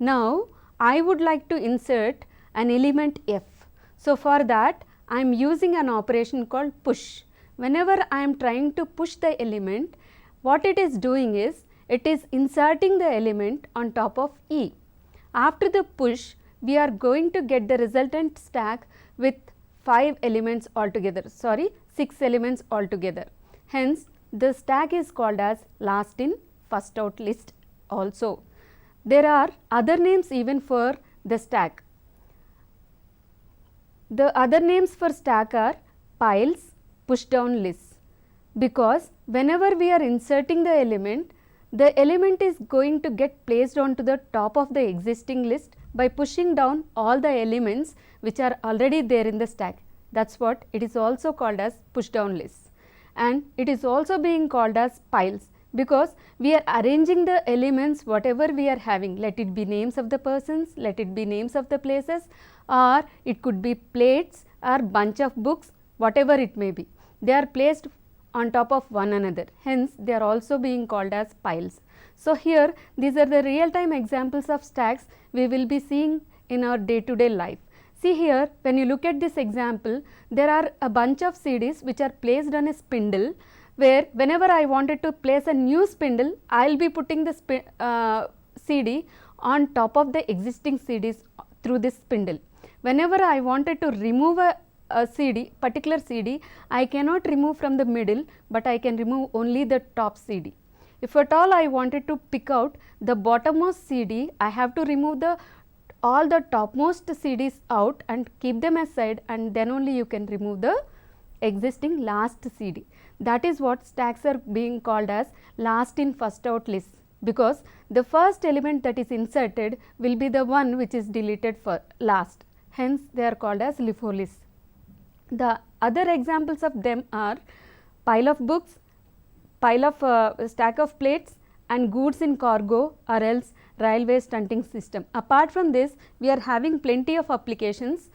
Now I would like to insert an element f. So for that I am using an operation called push. Whenever I am trying to push the element, what it is doing is it is inserting the element on top of E. After the push, we are going to get the resultant stack with 5 elements altogether, 6 elements altogether. Hence, the stack is called as last in first out list also. There are other names even for the stack. The other names for stack are piles, push down lists, because whenever we are inserting the element is going to get placed onto the top of the existing list by pushing down all the elements which are already there in the stack. That is what it is also called as push down lists, and it is also being called as piles because we are arranging the elements whatever we are having, let it be names of the persons, let it be names of the places, or it could be plates or bunch of books, whatever it may be. They are placed on top of one another, hence they are also being called as piles. So here these are the real time examples of stacks we will be seeing in our day to day life. See here, when you look at this example, there are a bunch of CDs which are placed on a spindle, where whenever I wanted to place a new spindle, I will be putting the CD on top of the existing CDs through this spindle. Whenever I wanted to remove a CD, particular CD, I cannot remove from the middle, but I can remove only the top CD. If at all I wanted to pick out the bottommost CD, I have to remove all the topmost CDs out and keep them aside, and then only you can remove the existing last CD. That is what stacks are being called as last in first out lists, because the first element that is inserted will be the one which is deleted for last. Hence, they are called as LIFO lists. The other examples of them are pile of books, pile of stack of plates, and goods in cargo or else railway stunting system. Apart from this, we are having plenty of applications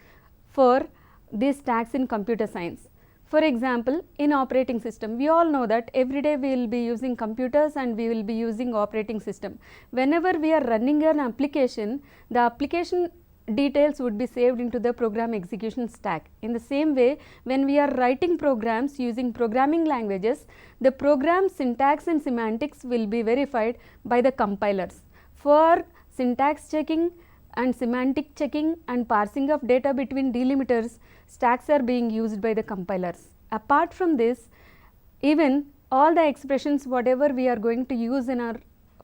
for these stacks in computer science. For example, in operating system, we all know that every day we will be using computers and we will be using operating system. Whenever we are running an application, the application details would be saved into the program execution stack. In the same way, when we are writing programs using programming languages, the program syntax and semantics will be verified by the compilers. For syntax checking and semantic checking and parsing of data between delimiters, stacks are being used by the compilers. Apart from this, even all the expressions whatever we are going to use in our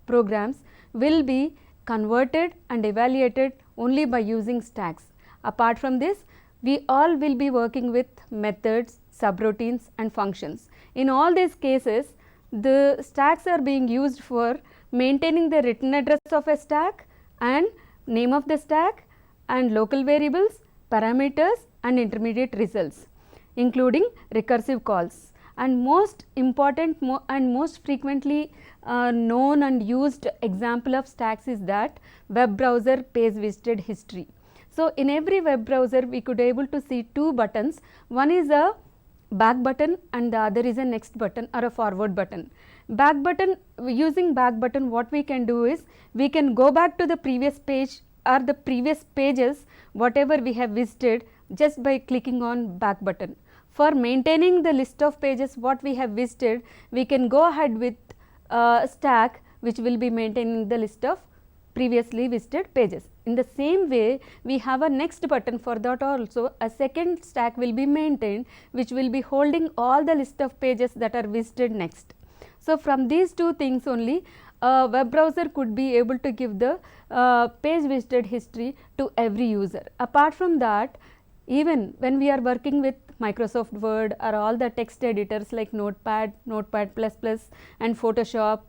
programs will be converted and evaluated only by using stacks. Apart from this, we all will be working with methods, subroutines and functions. In all these cases, the stacks are being used for maintaining the written address of a stack and name of the stack and local variables, parameters and intermediate results, including recursive calls. And most important and most frequently known and used example of stacks is that web browser page visited history. So, in every web browser we could able to see two buttons, one is a back button and the other is a next button or a forward button. Back button, using back button what we can do is we can go back to the previous page or the previous pages whatever we have visited just by clicking on back button. For maintaining the list of pages what we have visited, we can go ahead with stack which will be maintaining the list of previously visited pages. In the same way, we have a next button, for that also a second stack will be maintained which will be holding all the list of pages that are visited next. So, from these two things only a web browser could be able to give the page visited history to every user. Apart from that, even when we are working with Microsoft Word or all the text editors like Notepad, Notepad++ and Photoshop,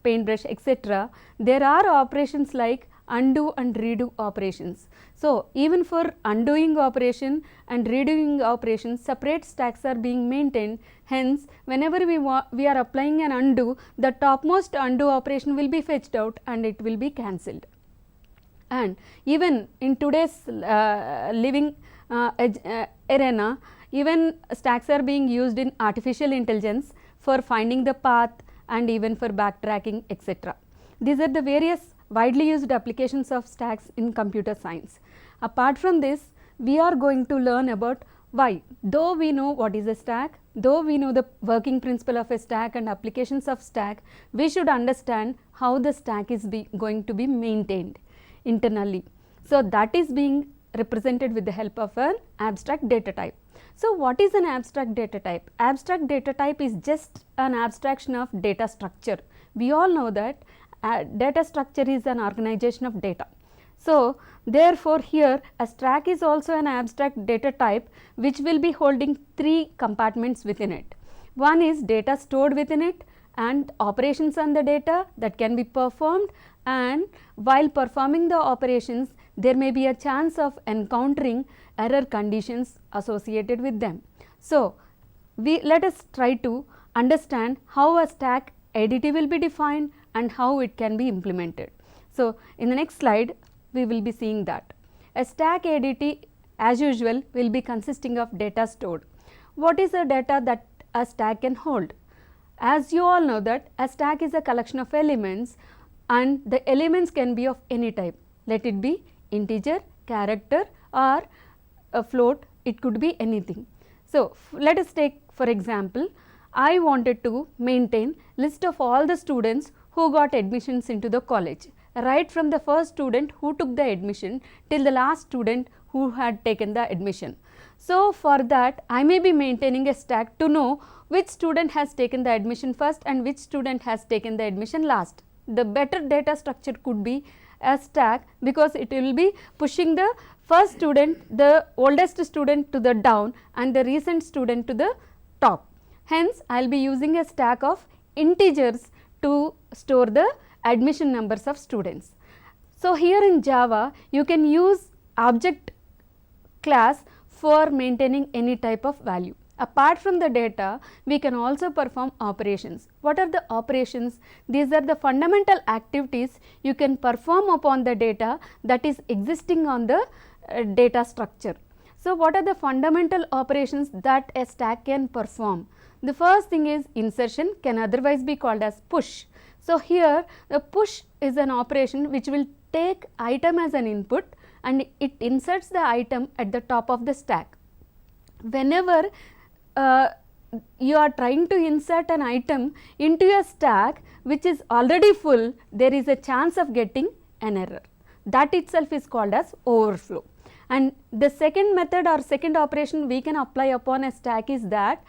Paintbrush, etc., there are operations like undo and redo operations. So, even for undoing operation and redoing operations, separate stacks are being maintained. Hence, whenever we are applying an undo, the topmost undo operation will be fetched out and it will be cancelled. And even in today's living arena, even stacks are being used in artificial intelligence for finding the path and even for backtracking, etc. These are the various widely used applications of stacks in computer science. Apart from this, we are going to learn about why, though we know what is a stack, though we know the working principle of a stack and applications of stack, we should understand how the stack is going to be maintained internally. So, that is being represented with the help of an abstract data type. So, what is an abstract data type? Abstract data type is just an abstraction of data structure. We all know that data structure is an organization of data. So, therefore, here a stack is also an abstract data type which will be holding 3 compartments within it. One is data stored within it and operations on the data that can be performed, and while performing the operations there may be a chance of encountering error conditions associated with them. So, let us try to understand how a stack ADT will be defined and how it can be implemented. So, in the next slide we will be seeing that. A stack ADT as usual will be consisting of data stored. What is the data that a stack can hold? As you all know that a stack is a collection of elements and the elements can be of any type. Let it be integer, character or a float, it could be anything. So, let us take for example, I wanted to maintain list of all the students who got admissions into the college, right from the first student who took the admission till the last student who had taken the admission. So, for that I may be maintaining a stack to know which student has taken the admission first and which student has taken the admission last. The better data structure could be a stack because it will be pushing the first student, the oldest student to the down and the recent student to the top. Hence, I will be using a stack of integers to store the admission numbers of students. So, here in Java you can use object class for maintaining any type of value. Apart from the data, we can also perform operations. What are the operations? These are the fundamental activities you can perform upon the data that is existing on the data structure. So, what are the fundamental operations that a stack can perform? The first thing is insertion, can otherwise be called as push. So, here the push is an operation which will take item as an input and it inserts the item at the top of the stack. Whenever you are trying to insert an item into a stack which is already full, there is a chance of getting an error. That itself is called as overflow. And the second method or second operation we can apply upon a stack is that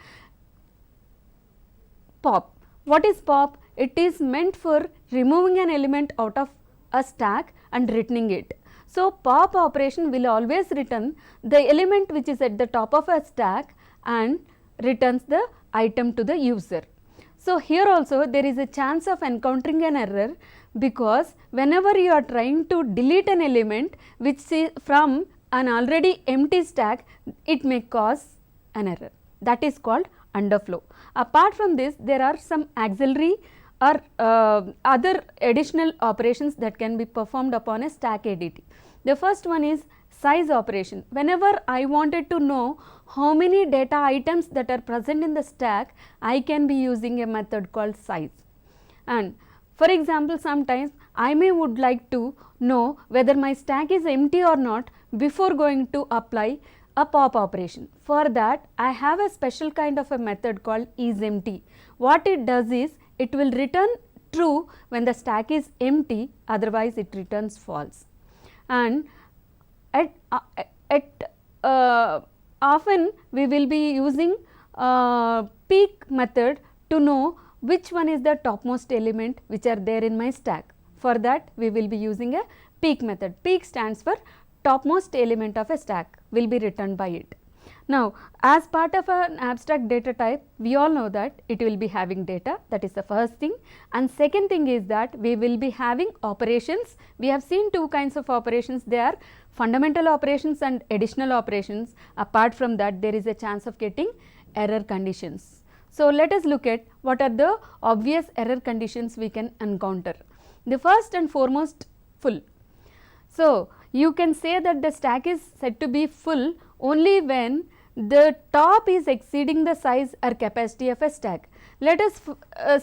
pop. What is pop? It is meant for removing an element out of a stack and returning it. So, pop operation will always return the element which is at the top of a stack and returns the item to the user. So, here also there is a chance of encountering an error because whenever you are trying to delete an element which is from an already empty stack, it may cause an error. That is called underflow. Apart from this, there are some auxiliary or other additional operations that can be performed upon a stack ADT. The first one is size operation. Whenever I wanted to know how many data items that are present in the stack, I can be using a method called size. And for example, sometimes I would like to know whether my stack is empty or not before going to apply a pop operation. For that, I have a special kind of a method called isEmpty. What it does is, it will return true when the stack is empty, otherwise it returns false. And often we will be using peek method to know which one is the topmost element which are there in my stack. For that, we will be using a peek method. Peek stands for topmost element of a stack will be returned by it. Now, as part of an abstract data type, we all know that it will be having data, that is the first thing, and second thing is that we will be having operations. We have seen two kinds of operations, they are fundamental operations and additional operations. Apart from that, there is a chance of getting error conditions. So, let us look at what are the obvious error conditions we can encounter. The first and foremost, full. So, you can say that the stack is said to be full only when the top is exceeding the size or capacity of a stack. Let us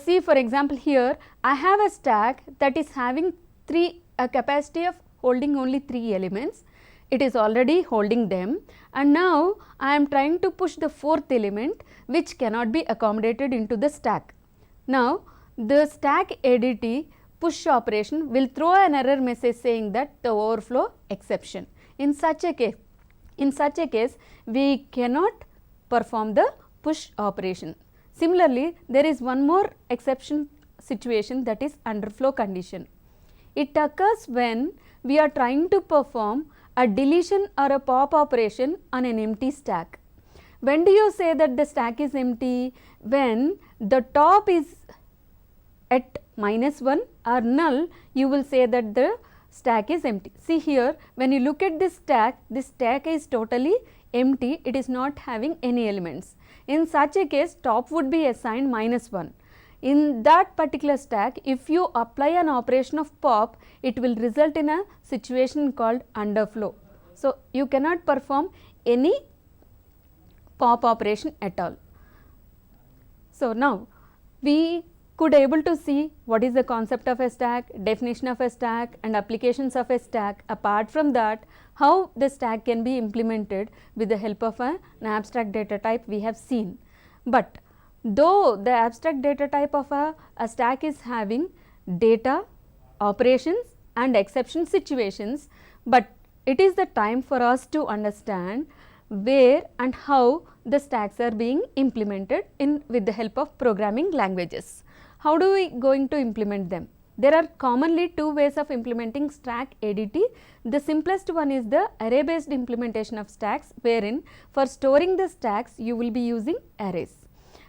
see, for example, here I have a stack that is having 3 a capacity of holding only 3 elements. It is already holding them, and now I am trying to push the 4th element which cannot be accommodated into the stack. Now, the stack ADT push operation will throw an error message saying that the overflow exception. In such a case, we cannot perform the push operation. Similarly, there is one more exception situation, that is underflow condition. It occurs when we are trying to perform a deletion or a pop operation on an empty stack. When do you say that the stack is empty? When the top is at -1 or null, you will say that the stack is empty. See here, when you look at this stack is totally empty, it is not having any elements. In such a case, top would be assigned -1. In that particular stack, if you apply an operation of pop, it will result in a situation called underflow. So, you cannot perform any pop operation at all. So, now we could able to see what is the concept of a stack, definition of a stack and applications of a stack. Apart from that, how the stack can be implemented with the help of an abstract data type we have seen. But though the abstract data type of a stack is having data, operations and exception situations, but it is the time for us to understand where and how the stacks are being implemented with the help of programming languages. How do we going to implement them? There are commonly 2 ways of implementing stack ADT. The simplest one is the array based implementation of stacks, wherein for storing the stacks you will be using arrays.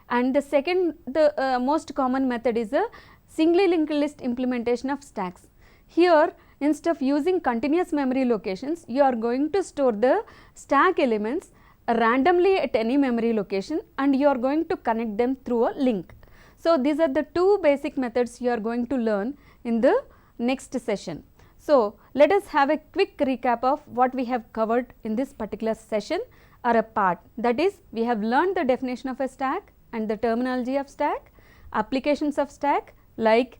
And the second, the most common method is a singly linked list implementation of stacks. Here, instead of using continuous memory locations, you are going to store the stack elements randomly at any memory location, and you are going to connect them through a link. So, these are the 2 basic methods you are going to learn in the next session. So, let us have a quick recap of what we have covered in this particular session or a part. That is, we have learned the definition of a stack and the terminology of stack, applications of stack like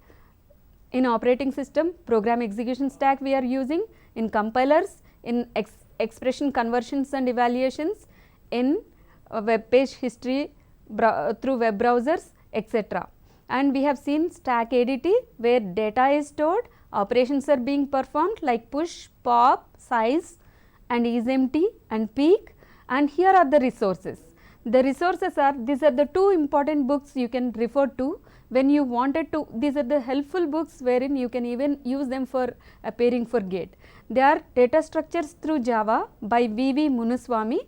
in operating system, program execution stack we are using, in compilers, in expression conversions and evaluations, in web page history through web browsers, etc. And we have seen stack ADT where data is stored, operations are being performed like push, pop, size and isEmpty and peek, and here are the resources. The resources are, these are the 2 important books you can refer to when you wanted to, these are the helpful books wherein you can even use them for appearing for GATE. They are Data Structures Through Java by V.V. Munuswamy.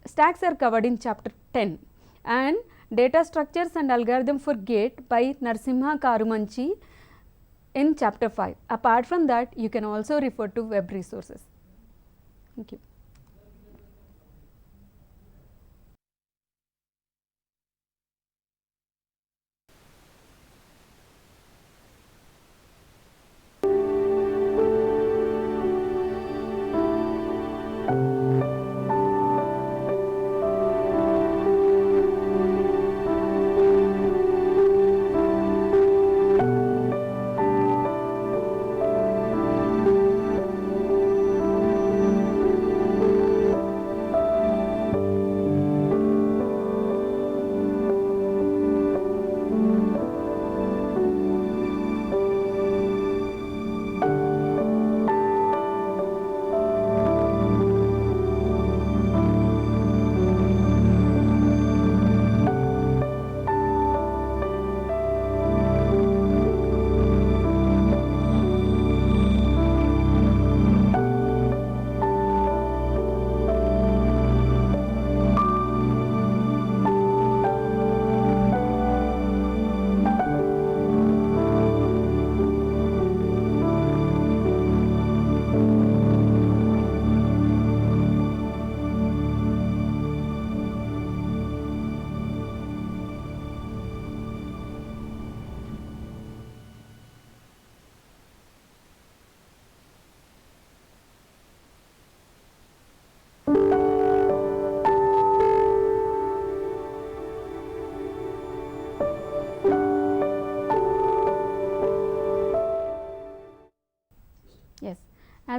Stacks are covered in chapter 10, and Data Structures and Algorithm for GATE by Narasimha Karumanchi in chapter 5. Apart from that, you can also refer to web resources. Thank you.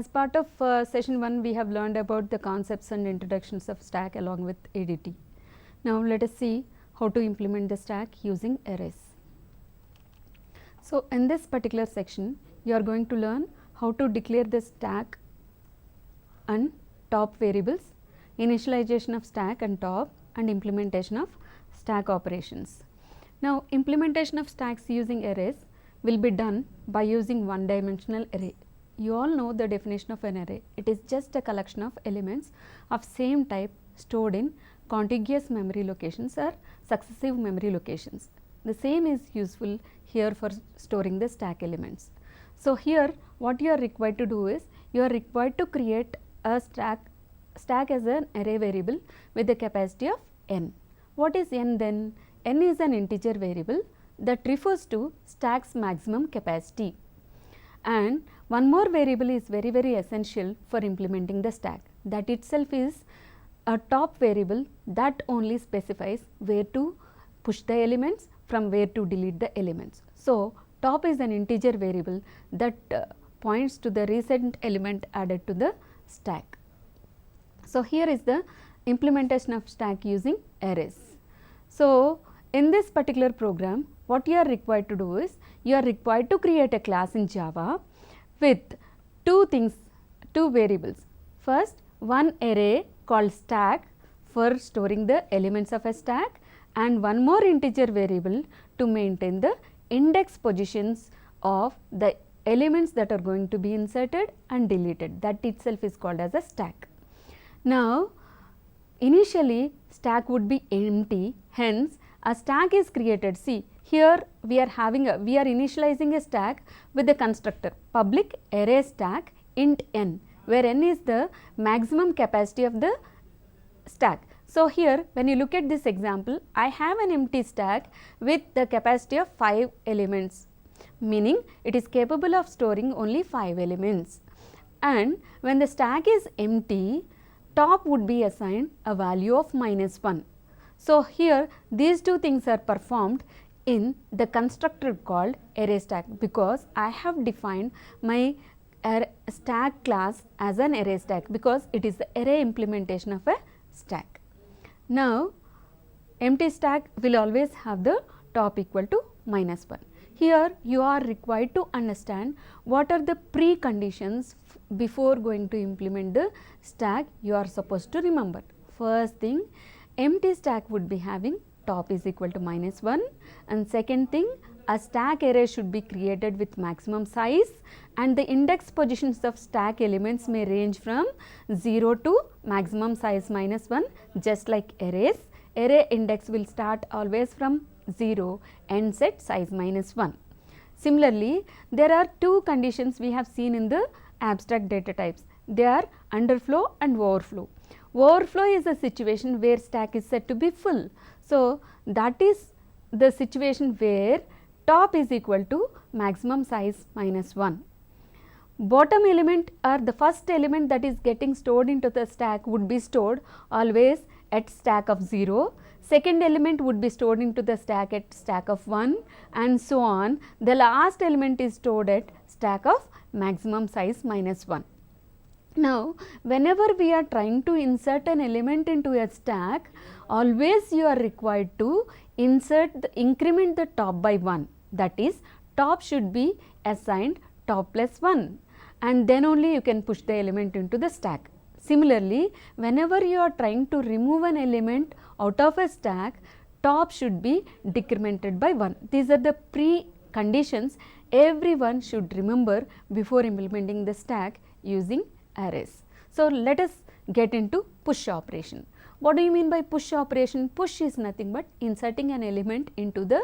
as part of session 1 we have learned about the concepts and introductions of stack along with ADT. Now let us see how to implement the stack using arrays. So in this particular section you are going to learn how to declare the stack and top variables, initialization of stack and top, and implementation of stack operations. Now implementation of stacks using arrays will be done by using one dimensional array. You all know the definition of an array. It is just a collection of elements of same type stored in contiguous memory locations or successive memory locations. The same is useful here for storing the stack elements. So here what you are required to do is you are required to create a stack as an array variable with the capacity of n. What is n then? N is an integer variable that refers to stack's maximum capacity. And one more variable is very essential for implementing the stack. That itself is a top variable that only specifies where to push the elements, from where to delete the elements. So top is an integer variable that points to the recent element added to the stack. So here is the implementation of stack using arrays. So in this particular program, what you are required to do is you are required to create a class in Java with two variables. First, one array called stack for storing the elements of a stack, and one more integer variable to maintain the index positions of the elements that are going to be inserted and deleted. That itself is called as a stack. Now initially stack would be empty, hence a stack is created. See, here we are initializing a stack with the constructor public array stack int n, where n is the maximum capacity of the stack. So here when you look at this example, I have an empty stack with the capacity of 5 elements, meaning it is capable of storing only 5 elements. And when the stack is empty, top would be assigned a value of -1. So here these two things are performed in the constructor called array stack, because I have defined my stack class as an array stack, because it is the array implementation of a stack. Now empty stack will always have the top equal to -1. Here you are required to understand what are the preconditions before going to implement the stack you are supposed to remember. First thing, empty stack would be having top is equal to -1, and second thing, a stack array should be created with maximum size, and the index positions of stack elements may range from 0 to maximum size -1, just like arrays. Array index will start always from 0 and set size -1. Similarly, there are two conditions we have seen in the abstract data types. They are underflow and overflow. Overflow is a situation where stack is said to be full. So that is the situation where top is equal to maximum size -1. Bottom element or the first element that is getting stored into the stack would be stored always at stack of 0. Second element would be stored into the stack at stack of 1, and so on. The last element is stored at stack of maximum size -1. Now whenever we are trying to insert an element into a stack, always you are required to increment the top by 1. That is, top should be assigned top plus 1, and then only you can push the element into the stack. Similarly, whenever you are trying to remove an element out of a stack, top should be decremented by 1. These are the preconditions everyone should remember before implementing the stack using arrays. So let us get into push operation. What do you mean by push operation? Push is nothing but inserting an element into the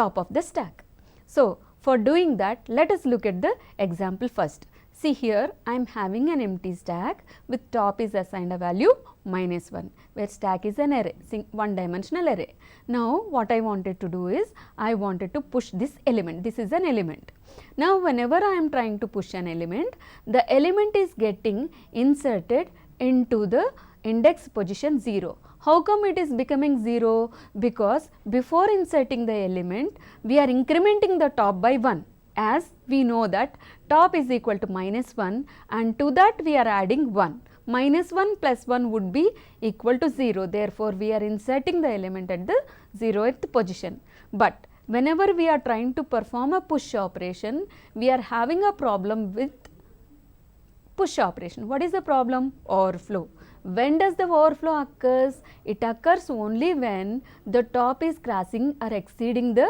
top of the stack. So for doing that, let us look at the example first. See, here I am having an empty stack with top is assigned a value -1, where stack is an array, one dimensional array. Now what I wanted to do is I wanted to push this element. This is an element. Now whenever I am trying to push an element, the element is getting inserted into the index position 0. How come it is becoming 0? Because before inserting the element, we are incrementing the top by 1, as we know that top is equal to -1 and to that we are adding 1. -1 plus 1 would be equal to 0. Therefore, we are inserting the element at the 0th position. But whenever we are trying to perform a push operation, we are having a problem with push operation. What is the problem? Overflow. When does the overflow occurs? It occurs only when the top is crossing or exceeding the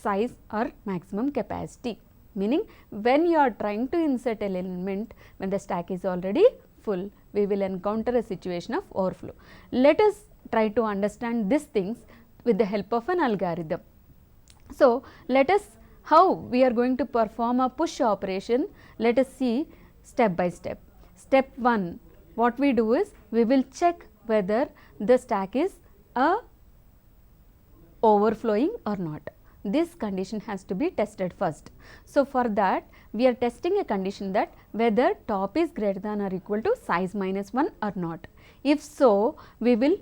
size or maximum capacity. Meaning, when you are trying to insert an element when the stack is already full, we will encounter a situation of overflow. Let us try to understand these things with the help of an algorithm. So, let us how we are going to perform a push operation. Let us see step by step. Step 1, what we do is we will check whether the stack is overflowing or not. This condition has to be tested first. So, for that we are testing a condition that whether top is greater than or equal to size -1 or not. If so, we will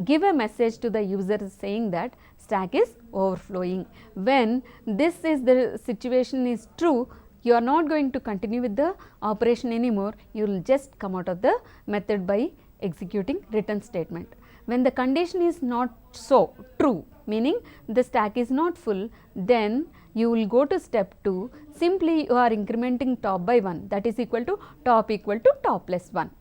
give a message to the user saying that stack is overflowing. When this is the situation is true, you are not going to continue with the operation anymore, you will just come out of the method by executing return statement. When the condition is not so true, meaning the stack is not full, then you will go to step 2, simply you are incrementing top by 1, that is equal to top plus 1.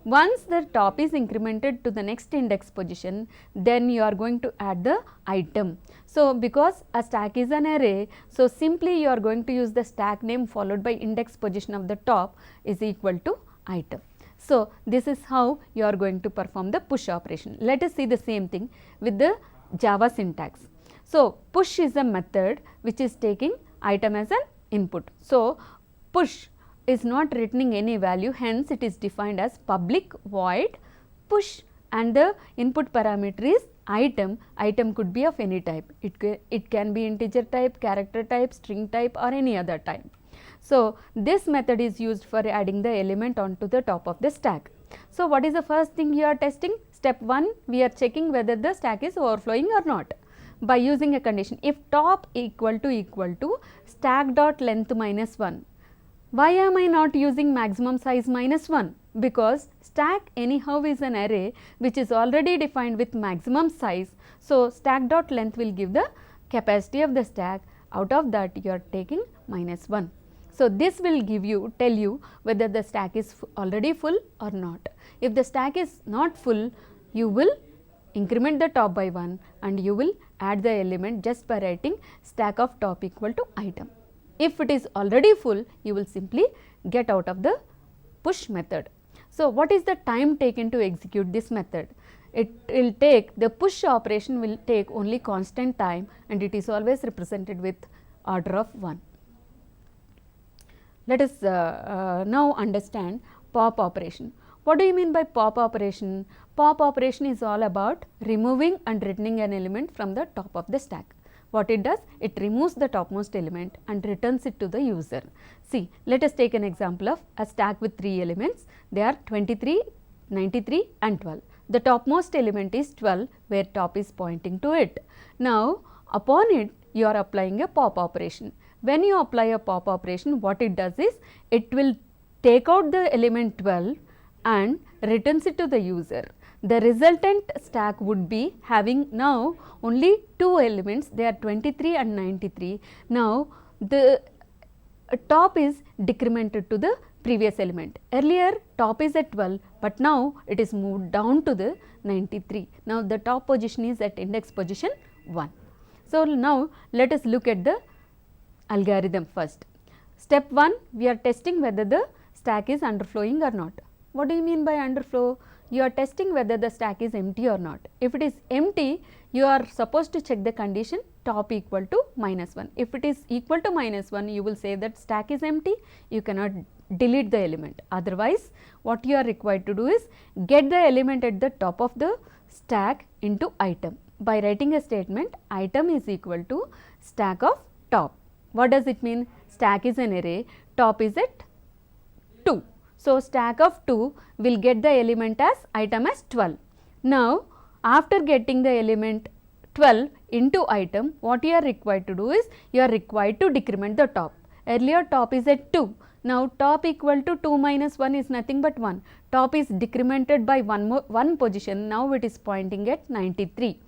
Once the top is incremented to the next index position, then you are going to add the item. So, because a stack is an array, so simply you are going to use the stack name followed by index position of the top is equal to item. So, this is how you are going to perform the push operation. Let us see the same thing with the Java syntax. So, push is a method which is taking item as an input. So, push is not returning any value, hence it is defined as public void push and the input parameter is item. Item could be of any type, it can be integer type, character type, string type or any other type. So, this method is used for adding the element onto the top of the stack. So, what is the first thing you are testing? Step 1, we are checking whether the stack is overflowing or not by using a condition. If top equal to stack dot length -1. Why am I not using maximum size -1? Because stack anyhow is an array which is already defined with maximum size. So, stack dot length will give the capacity of the stack, out of that you are taking -1. So, this will tell you whether the stack is already full or not. If the stack is not full, you will increment the top by 1 and you will add the element just by writing stack of top equal to item. If it is already full, you will simply get out of the push method. So, what is the time taken to execute this method? It will take, the push operation will take only constant time and it is always represented with order of 1. Let us now understand pop operation. What do you mean by pop operation? Pop operation is all about removing and returning an element from the top of the stack. What it does? It removes the topmost element and returns it to the user. See, let us take an example of a stack with 3 elements. They are 23, 93 and 12. The topmost element is 12 where top is pointing to it. Now, upon it you are applying a pop operation. When you apply a pop operation, what it does is it will take out the element 12 and returns it to the user. The resultant stack would be having now only 2 elements, they are 23 and 93. Now, the top is decremented to the previous element. Earlier top is at 12, but now it is moved down to the 93. Now, the top position is at index position 1. So, now let us look at the algorithm first. Step 1, we are testing whether the stack is underflowing or not. What do you mean by underflow? You are testing whether the stack is empty or not. If it is empty, you are supposed to check the condition top equal to -1. If it is equal to -1, you will say that stack is empty, you cannot delete the element. Otherwise, what you are required to do is get the element at the top of the stack into item by writing a statement item is equal to stack of top. What does it mean? Stack is an array, top is at 2. So, stack of 2 will get the element as item as 12. Now, after getting the element 12 into item, what you are required to do is you are required to decrement the top. Earlier top is at 2. Now top equal to 2 minus 1 is nothing but 1. Top is decremented by one position. Now it is pointing at 93.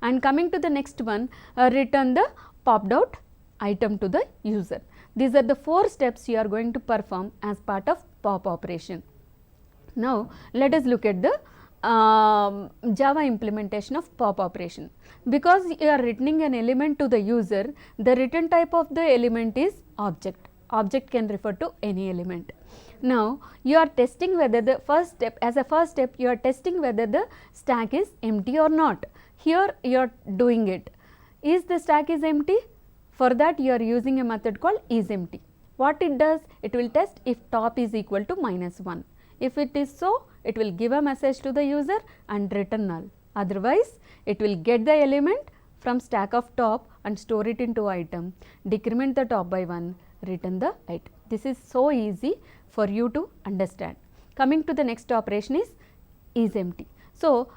And coming to the next one, return the popped out item to the user. These are the 4 steps you are going to perform as part of pop operation. Now let us look at the Java implementation of pop operation. Because you are returning an element to the user, the return type of the element is object. Object can refer to any element. Now you are testing whether the first step, as a first step you are testing whether the stack is empty or not. Here you are doing it. Is the stack is empty? For that you are using a method called isEmpty. What it does? It will test if top is equal to -1. If it is so, it will give a message to the user and return null. Otherwise, it will get the element from stack of top and store it into item, decrement the top by 1, return the item. This is so easy for you to understand. Coming to the next operation is isEmpty. So,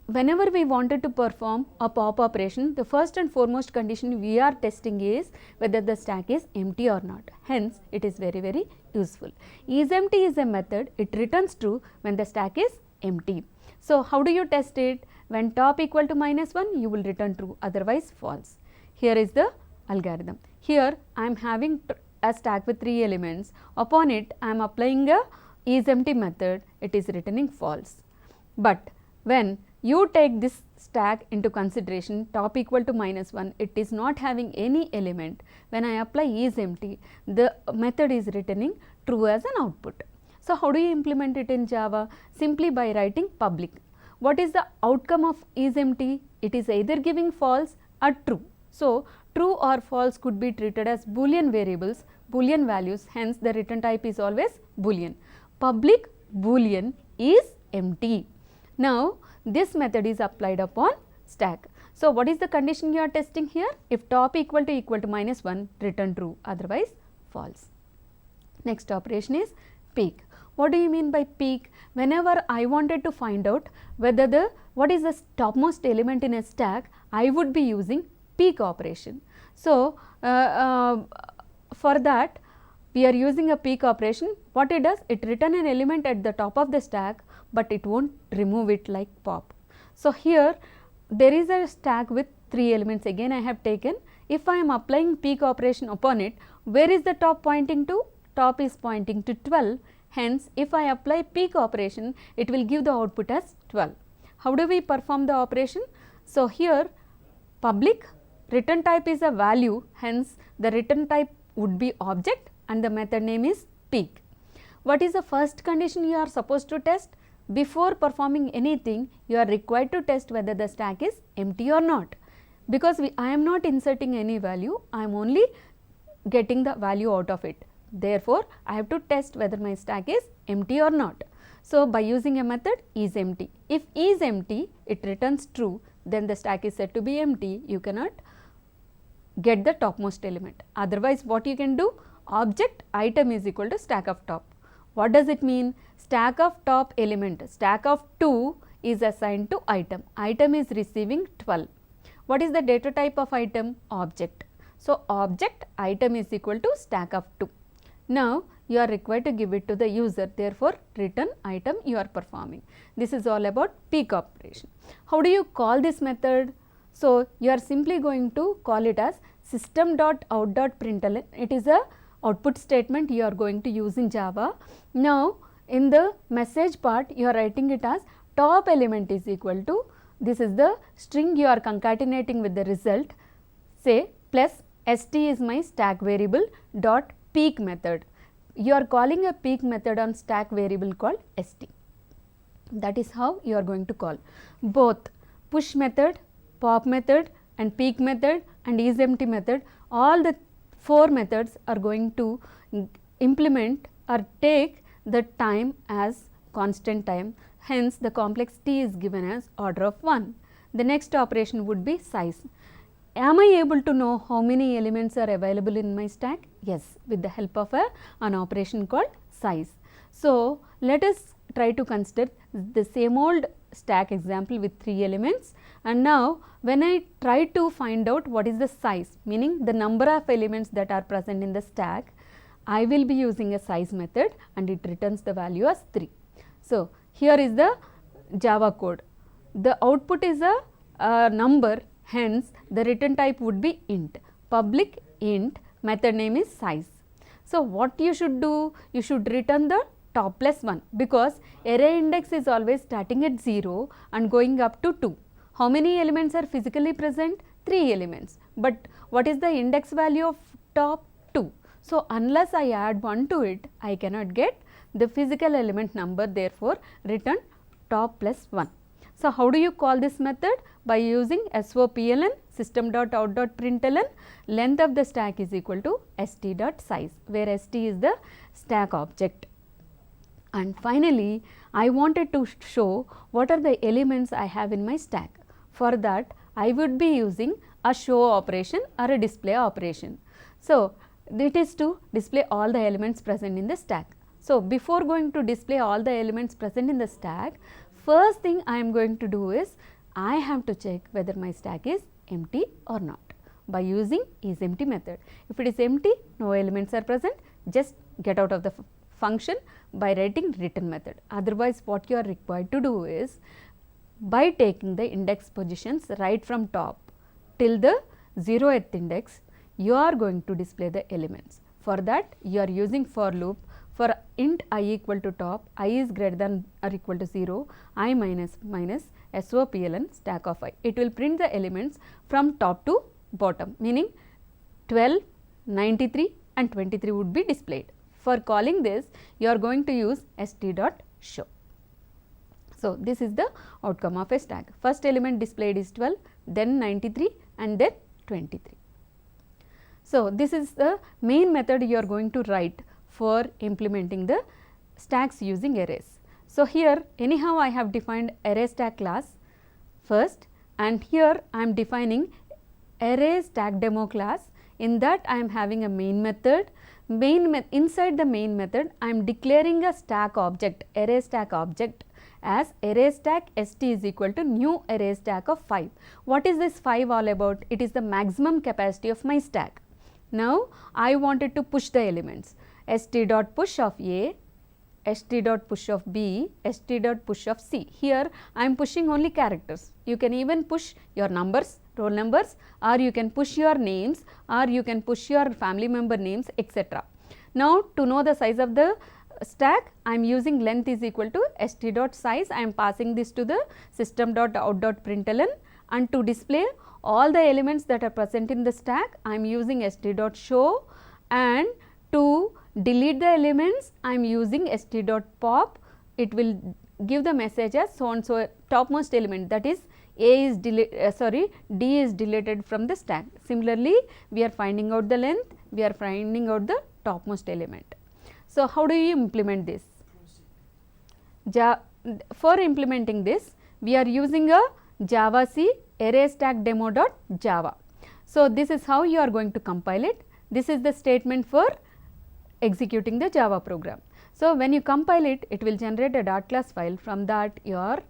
whenever we wanted to perform a pop operation, the first and foremost condition we are testing is whether the stack is empty or not. Hence, it is very, very useful. isEmpty is a method, it returns true when the stack is empty. So, how do you test it? When top equal to -1, you will return true, otherwise false. Here is the algorithm. Here I am having a stack with 3 elements. Upon it, I am applying a isEmpty method, it is returning false. But when you take this stack into consideration, top equal to -1, it is not having any element. When I apply isEmpty, the method is returning true as an output. So, how do you implement it in Java? Simply by writing public. What is the outcome of isEmpty? It is either giving false or true. So, true or false could be treated as Boolean variables, Boolean values, hence the return type is always Boolean. Public Boolean is empty. Now, this method is applied upon stack. So, what is the condition you are testing here? If top equal to -1, return true, otherwise false. Next operation is peek. What do you mean by peek? Whenever I wanted to find out whether what is the topmost element in a stack, I would be using peek operation. So, for that we are using a peek operation. What it does? It return an element at the top of the stack, but it won't remove it like pop. So, here there is a stack with 3 elements, again I have taken. If I am applying peek operation upon it, where is the top pointing to? Top is pointing to 12. Hence, if I apply peek operation, it will give the output as 12. How do we perform the operation? So, here public return type is a value, hence the return type would be object and the method name is peek. What is the first condition you are supposed to test? Before performing anything, you are required to test whether the stack is empty or not. Because I am not inserting any value, I am only getting the value out of it. Therefore, I have to test whether my stack is empty or not. So, by using a method isEmpty. If isEmpty, it returns true, then the stack is said to be empty. You cannot get the topmost element. Otherwise, what you can do? Object item is equal to stack of top. What does it mean? Stack of top element, stack of 2 is assigned to item. Item is receiving 12. What is the data type of item? Object. So, object item is equal to stack of 2. Now, you are required to give it to the user, therefore, return item you are performing. This is all about peek operation. How do you call this method? So, you are simply going to call it as system.out.println. It is a output statement you are going to use in Java. Now, in the message part, you are writing it as top element is equal to, this is the string you are concatenating with the result, say plus st is my stack variable dot peek method. You are calling a peek method on stack variable called st. That is how you are going to call. Both push method, pop method and peek method and isEmpty method, all the 4 methods are going to implement or take the time as constant time. Hence, the complexity is given as order of 1. The next operation would be size. Am I able to know how many elements are available in my stack? Yes, with the help of an operation called size. So, let us try to consider the same old stack example with 3 elements, and now when I try to find out what is the size, meaning the number of elements that are present in the stack, I will be using a size method and it returns the value as 3. So, here is the Java code. The output is a number, hence the return type would be int, public int, method name is size. So, what you should do? You should return the top plus 1, because array index is always starting at 0 and going up to 2. How many elements are physically present? 3 elements, but what is the index value of top? 2. So, unless I add 1 to it, I cannot get the physical element number, therefore, return top plus 1. So, how do you call this method? By using SOPLN, system.out.println, length of the stack is equal to st.size, where st is the stack object. And finally, I wanted to show what are the elements I have in my stack. For that, I would be using a show operation or a display operation. So, it is to display all the elements present in the stack. So, before going to display all the elements present in the stack, first thing I am going to do is I have to check whether my stack is empty or not by using isEmpty method. If it is empty, no elements are present, just get out of the function by writing return method. Otherwise, what you are required to do is by taking the index positions right from top till the 0th index, you are going to display the elements. For that, you are using for loop. For int I equal to top, I is greater than or equal to 0, I minus SOPLN stack of I. It will print the elements from top to bottom, meaning 12, 93 and 23 would be displayed. For calling this, you are going to use st.show. So, this is the outcome of a stack. First element displayed is 12, then 93 and then 23. So, this is the main method you are going to write for implementing the stacks using arrays. So, here anyhow I have defined array stack class first, and here I am defining array stack demo class. In that I am having a main method. Inside the main method I am declaring a stack object, array stack object, as array stack st is equal to new array stack of 5. What is this 5 all about? It is the maximum capacity of my stack. Now, I wanted to push the elements. st dot push of A, st dot push of B, st dot push of C. Here I am pushing only characters. You can even push your numbers, roll numbers, or you can push your names, or you can push your family member names, etc. Now, to know the size of the stack, I am using length is equal to st dot size. I am passing this to the system.out.println, and to display all the elements that are present in the stack, I am using st dot show, and to delete the elements I am using st dot pop. It will give the message as so and so topmost element, that is A is D is deleted from the stack. Similarly, we are finding out the length, we are finding out the topmost element. So, how do you implement this? For implementing this, we are using a Java C array stack demo.java. So, this is how you are going to compile it. This is the statement for executing the Java program. So, when you compile it, it will generate a .class file. From that you are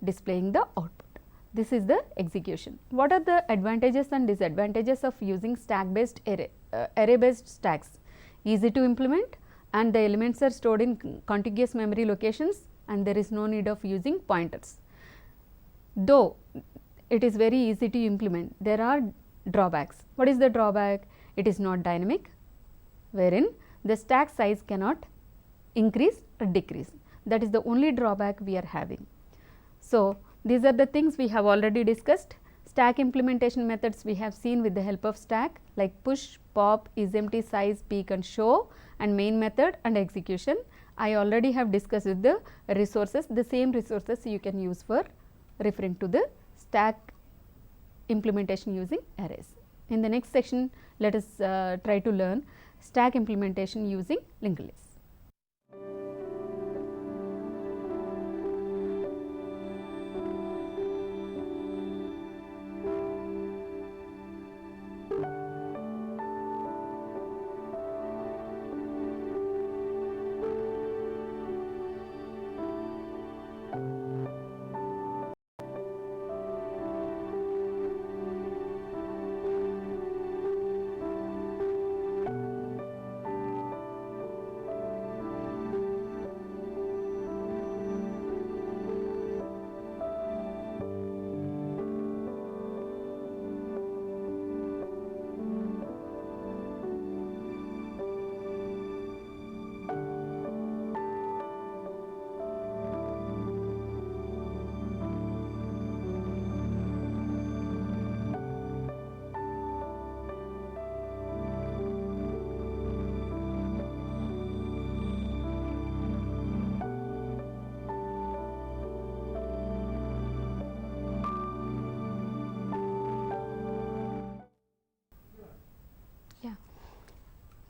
displaying the output. This is the execution. What are the advantages and disadvantages of using stack based array based stacks? Easy to implement, and the elements are stored in contiguous memory locations, and there is no need of using pointers. Though it is very easy to implement, there are drawbacks. What is the drawback? It is not dynamic, wherein the stack size cannot increase or decrease. That is the only drawback we are having. So, these are the things we have already discussed. Stack implementation methods we have seen with the help of stack, like push, pop, isEmpty, size, peek and show, and main method and execution. I already have discussed with the resources. The same resources you can use for referring to the stack implementation using arrays. In the next section, let us try to learn stack implementation using linked lists.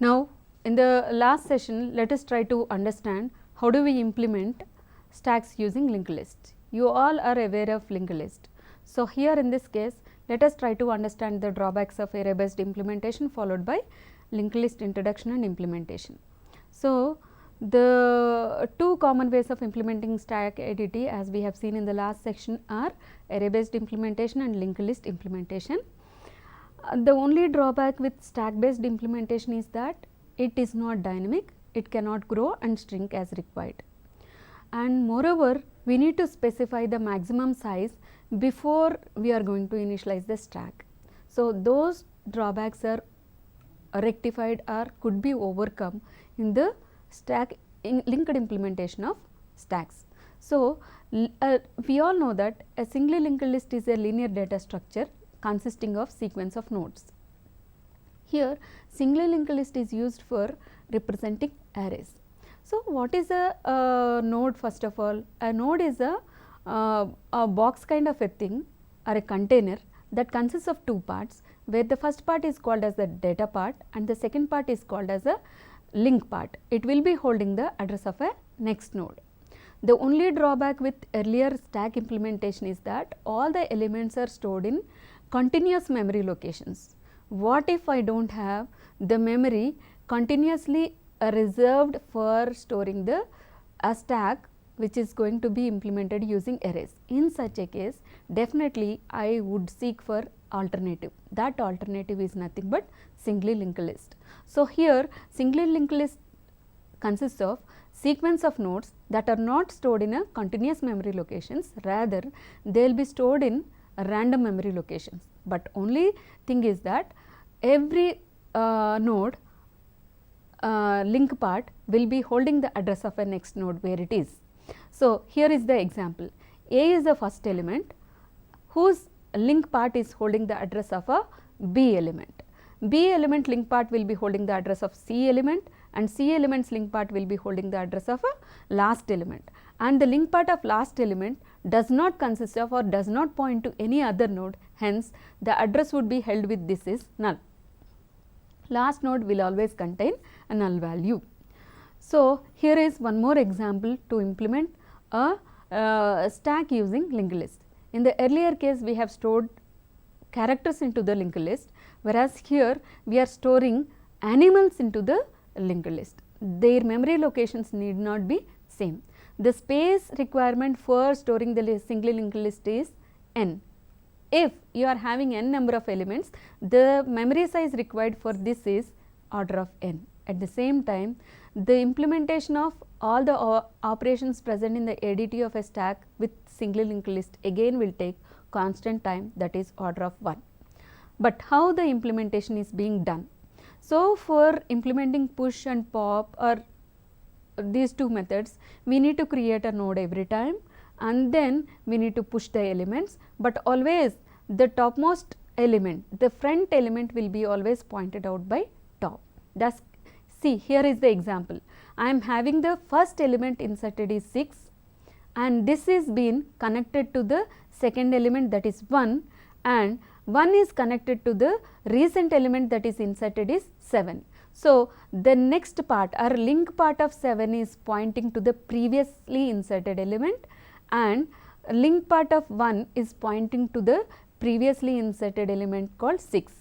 Now, in the last session, let us try to understand how do we implement stacks using linked list. You all are aware of linked list. So, here in this case, let us try to understand the drawbacks of array based implementation followed by linked list introduction and implementation. So, the two common ways of implementing stack ADT as we have seen in the last section are array based implementation and linked list implementation. The only drawback with stack based implementation is that it is not dynamic, it cannot grow and shrink as required. And moreover, we need to specify the maximum size before we are going to initialize the stack. So, those drawbacks are rectified or could be overcome in the stack in linked implementation of stacks. So, we all know that a singly linked list is a linear data structure consisting of sequence of nodes. Here singly linked list is used for representing arrays. So, what is a node? First of all, a node is a box kind of a thing or a container that consists of two parts, where the first part is called as the data part and the second part is called as a link part. It will be holding the address of a next node. The only drawback with earlier stack implementation is that all the elements are stored in continuous memory locations. What if I do not have the memory continuously reserved for storing the stack which is going to be implemented using arrays? In such a case, definitely I would seek for alternative. That alternative is nothing but singly linked list. So, here singly linked list consists of sequence of nodes that are not stored in a continuous memory locations, rather they will be stored in random memory locations. But only thing is that every node link part will be holding the address of a next node where it is. So, here is the example. A is the first element whose link part is holding the address of a B element. B element link part will be holding the address of C element and C element's link part will be holding the address of a last element, and the link part of last element does not consist of or does not point to any other node, hence the address would be held with this is null. Last node will always contain a null value. So, here is one more example to implement a stack using linked list. In the earlier case, we have stored characters into the linked list, whereas here we are storing animals into the linked list. Their memory locations need not be same. The space requirement for storing the singly linked list is n. If you are having n number of elements, the memory size required for this is order of n. At the same time, the implementation of all the operations present in the ADT of a stack with singly linked list again will take constant time, that is order of 1. But how the implementation is being done? So, for implementing push and pop or these two methods, we need to create a node every time and then we need to push the elements, but always the topmost element, the front element will be always pointed out by top. Thus, see, here is the example. I am having the first element inserted is 6 and this is been connected to the second element, that is 1, and 1 is connected to the recent element that is inserted is 7. So, the next part or link part of 7 is pointing to the previously inserted element and link part of 1 is pointing to the previously inserted element called 6.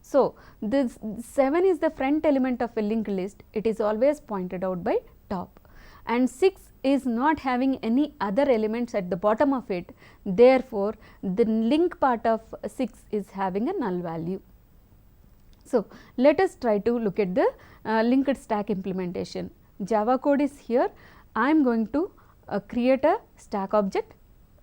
So, this 7 is the front element of a linked list, it is always pointed out by top, and 6 is not having any other elements at the bottom of it, therefore, the link part of 6 is having a null value. So, let us try to look at the linked stack implementation. Java code is here. I am going to create a stack object.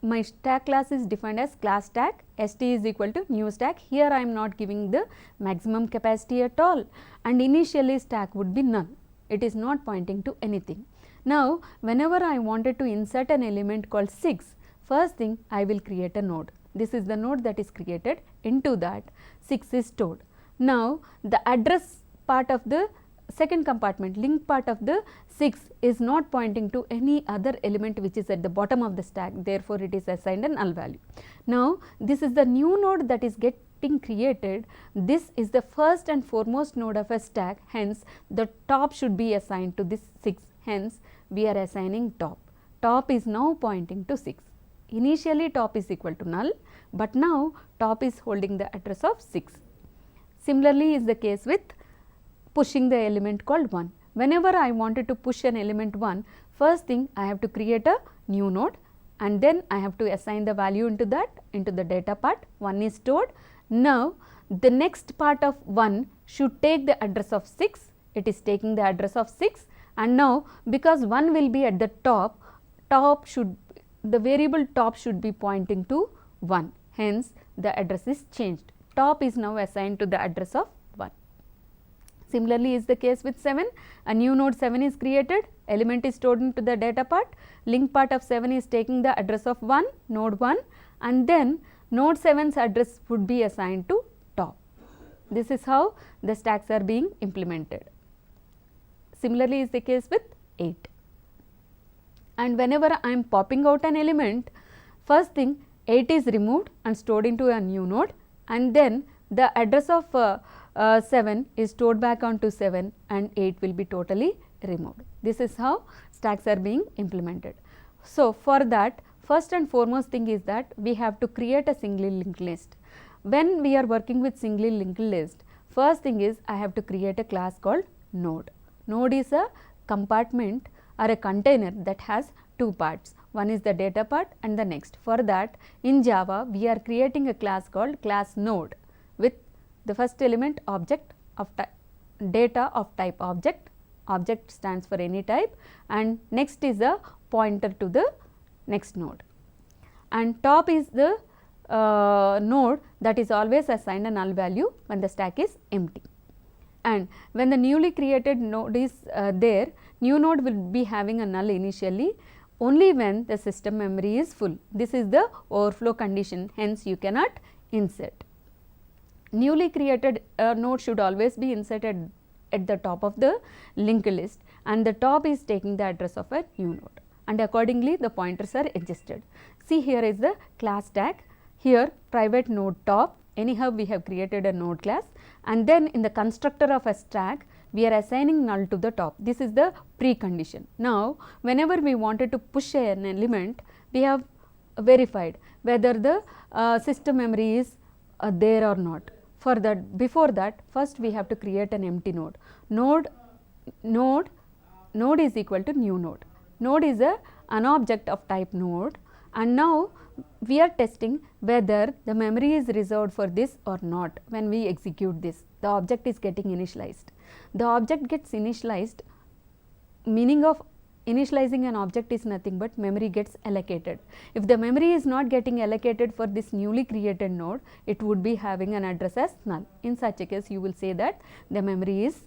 My stack class is defined as class stack, st is equal to new stack. Here I am not giving the maximum capacity at all, and initially stack would be null. It is not pointing to anything. Now, whenever I wanted to insert an element called 6, first thing I will create a node. This is the node that is created, into that 6 is stored. Now, the address part of the second compartment, link part of the 6 is not pointing to any other element which is at the bottom of the stack, therefore, it is assigned a null value. Now, this is the new node that is getting created, this is the first and foremost node of a stack, hence the top should be assigned to this 6, hence we are assigning top. Top is now pointing to 6. Initially top is equal to null, but now top is holding the address of 6. Similarly is the case with pushing the element called 1. Whenever I wanted to push an element 1, first thing I have to create a new node and then I have to assign the value into that, into the data part. 1 is stored. Now the next part of 1 should take the address of 6, it is taking the address of 6, and now because 1 will be at the top, the variable top should be pointing to 1, hence the address is changed. Top is now assigned to the address of 1. Similarly is the case with 7, a new node 7 is created, element is stored into the data part, link part of 7 is taking the address of 1, node 1, and then node 7's address would be assigned to top. This is how the stacks are being implemented. Similarly is the case with 8. And whenever I am popping out an element, first thing 8 is removed and stored into a new node, and then the address of 7 is stored back onto 7 and 8 will be totally removed. This is how stacks are being implemented. So, for that, first and foremost thing is that we have to create a singly linked list. When we are working with singly linked list, first thing is I have to create a class called node. Node is a compartment or a container that has two parts. One is the data part and the next. For that, in Java we are creating a class called class node with the first element object of data of type object, object stands for any type, and next is a pointer to the next node, and top is the node that is always assigned a null value when the stack is empty. And when the newly created node is there, new node will be having a null initially only when the system memory is full. This is the overflow condition, hence you cannot insert. Newly created node should always be inserted at the top of the linked list, and the top is taking the address of a new node, and accordingly the pointers are adjusted. See, here is the class tag, here private node top, anyhow we have created a node class, and then in the constructor of a stack we are assigning null to the top. This is the precondition. Now whenever we wanted to push an element, we have verified whether the system memory is there or not. For that, before that, first we have to create an empty node. Node is equal to new node. Node is an object of type node, and now we are testing whether the memory is reserved for this or not. When we execute this, the object is getting initialized. The object gets initialized, meaning of initializing an object is nothing but memory gets allocated. If the memory is not getting allocated for this newly created node, it would be having an address as null. In such a case, you will say that the memory is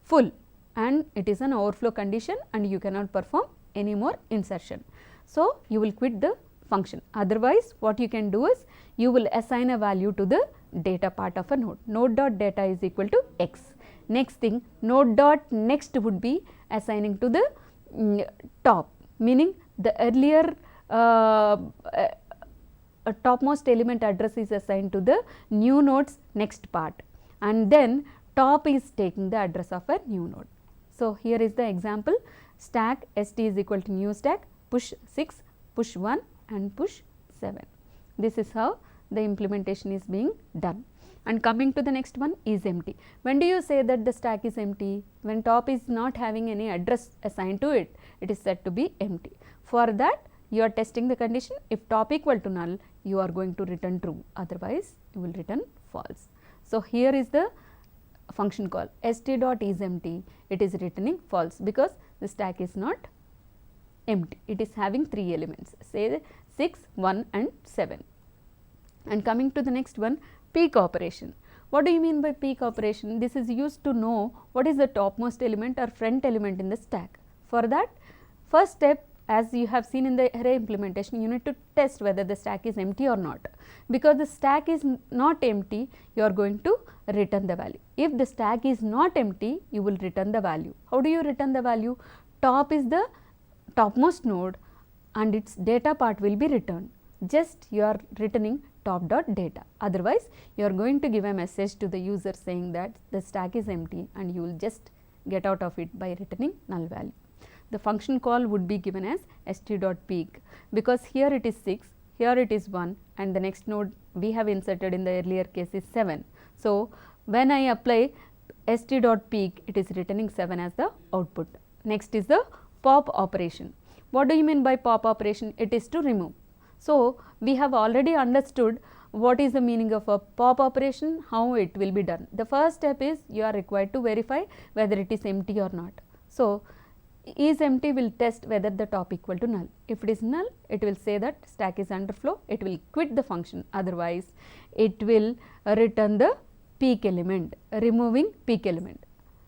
full and it is an overflow condition and you cannot perform any more insertion. So, you will quit the function. Otherwise, what you can do is you will assign a value to the data part of a node. Node dot data is equal to x. Next thing, node dot next would be assigning to the top, meaning the earlier topmost element address is assigned to the new node's next part, and then top is taking the address of a new node. So, here is the example: stack st is equal to new stack, push 6, push 1 and push 7. This is how the implementation is being done. And coming to the next one, isEmpty. When do you say that the stack is empty? When top is not having any address assigned to it, it is said to be empty. For that, you are testing the condition. If top equal to null, you are going to return true, otherwise you will return false. So, here is the function call st.isEmpty. It is returning false because the stack is not empty. It is having 3 elements, say 6, 1 and 7. And coming to the next one, peek operation. What do you mean by peek operation? This is used to know what is the topmost element or front element in the stack. For that, first step, as you have seen in the array implementation, you need to test whether the stack is empty or not. Because the stack is not empty, you are going to return the value. If the stack is not empty, you will return the value. How do you return the value? Top is the topmost node and its data part will be returned. Just you are returning top dot data. Otherwise, you are going to give a message to the user saying that the stack is empty, and you will just get out of it by returning null value. The function call would be given as st.peak, because here it is 6, here it is 1, and the next node we have inserted in the earlier case is 7. So, when I apply st.peak, it is returning 7 as the output. Next is the pop operation. What do you mean by pop operation? It is to remove. So, we have already understood what is the meaning of a pop operation, how it will be done. The first step is you are required to verify whether it is empty or not. So, isEmpty will test whether the top equal to null. If it is null, it will say that stack is underflow, it will quit the function, otherwise it will return the peak element, removing peak element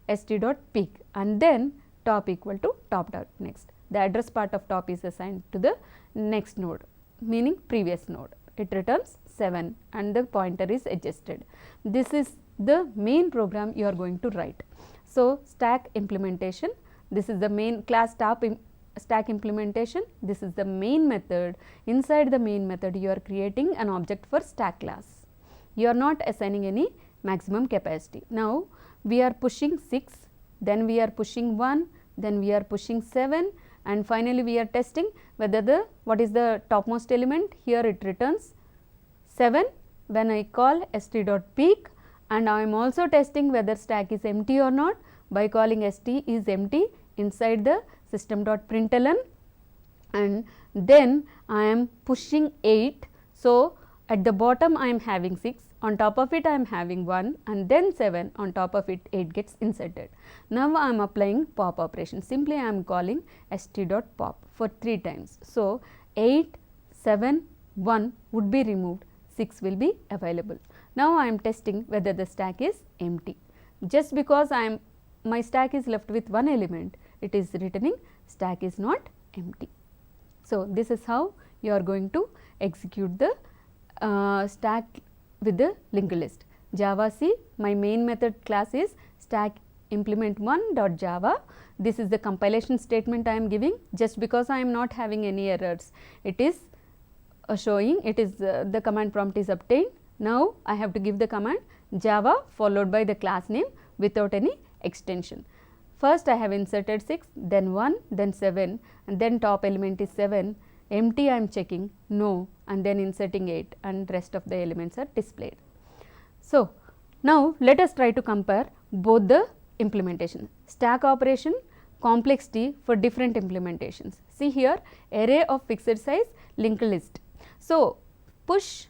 st.peak, and then top equal to top dot next. The address part of top is assigned to the next node, meaning previous node. It returns 7 and the pointer is adjusted. This is the main program you are going to write. So, stack implementation, this is the main class stack implementation, this is the main method. Inside the main method, you are creating an object for stack class. You are not assigning any maximum capacity. Now, we are pushing 6, then we are pushing 1, then we are pushing 7, and finally, we are testing whether what is the topmost element. Here it returns 7 when I call st.peak, and I am also testing whether stack is empty or not by calling st is empty inside the system.println, and then I am pushing 8. So, at the bottom I am having 6, on top of it I am having 1, and then 7, on top of it 8 gets inserted. Now, I am applying pop operation, simply I am calling st.pop for 3 times. So, 8, 7, 1 would be removed, 6 will be available. Now, I am testing whether the stack is empty. Just because my stack is left with 1 element, it is returning stack is not empty. So, this is how you are going to execute the stack with the linked list. Java C, my main method class is stack implement one.java. This is the compilation statement I am giving, just because I am not having any errors. It is showing, it is the command prompt is obtained. Now, I have to give the command Java followed by the class name without any extension. First, I have inserted 6, then 1, then 7, and then top element is 7. Empty I am checking, no, and then inserting 8, and rest of the elements are displayed. So, now let us try to compare both the implementation, stack operation, complexity for different implementations. See here, array of fixed size, linked list. So, push,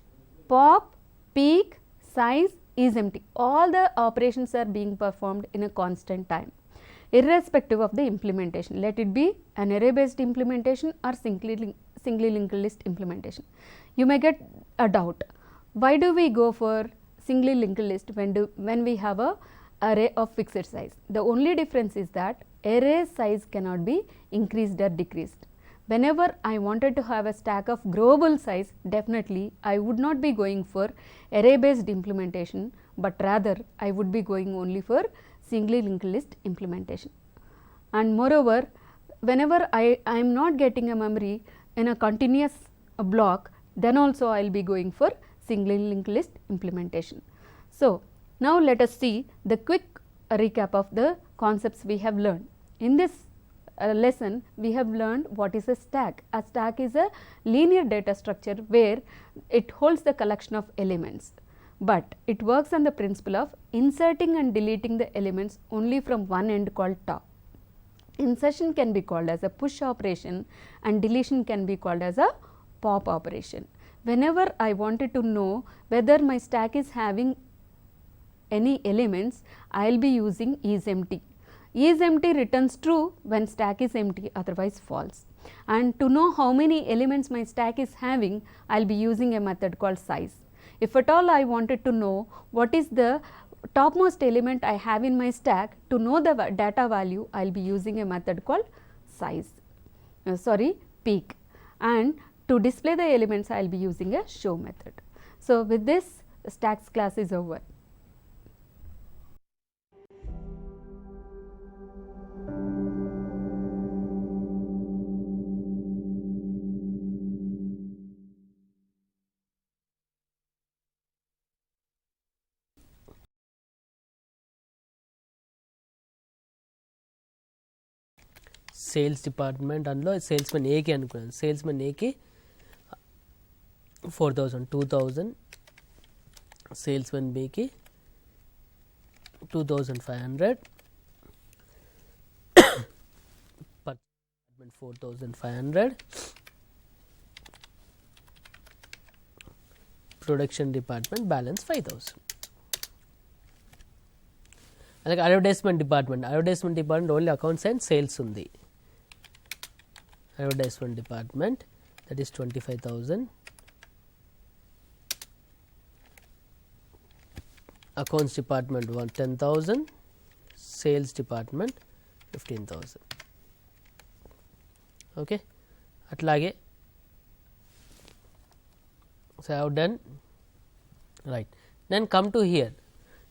pop, peak, size, isEmpty, all the operations are being performed in a constant time, irrespective of the implementation. Let it be an array based implementation or singly linked list implementation. You may get a doubt, why do we go for singly linked list when we have a array of fixed size? The only difference is that array size cannot be increased or decreased. Whenever I wanted to have a stack of growable size, definitely I would not be going for array based implementation, but rather I would be going only for singly linked list implementation. And moreover, whenever I am not getting a memory in a continuous block, then also I will be going for singly linked list implementation. So, now let us see the quick recap of the concepts we have learned. In this lesson, we have learned what is a stack. A stack is a linear data structure where it holds the collection of elements, but it works on the principle of inserting and deleting the elements only from one end called top. Insertion can be called as a push operation and deletion can be called as a pop operation. Whenever I wanted to know whether my stack is having any elements, I will be using isEmpty. IsEmpty returns true when stack is empty, otherwise false. And to know how many elements my stack is having, I will be using a method called size. If at all I wanted to know what is the topmost element I have in my stack, to know the data value, I will be using a method called peak. And to display the elements, I will be using a show method. So, with this, stacks class is over. Sales department అందులో salesmen ఏకి అనుకున్నాను. Salesmen ఏకి 4000, 2000, salesmen బికి 2500, 4500, production department balance 5000. అలాగే advertisement department only accounts and sales ఉంది. Advertisement department that is 25,000, accounts department 10,000, sales department 15,000. Okay, అట్లాగే so I have done right. Then come to here.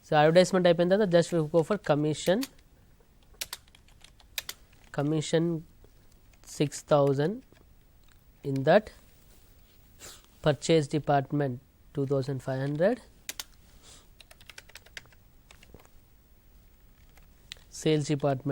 So advertisement అయిపోయిన తర్వాత just go for commission 6,000, in that purchase department 2,500, sales department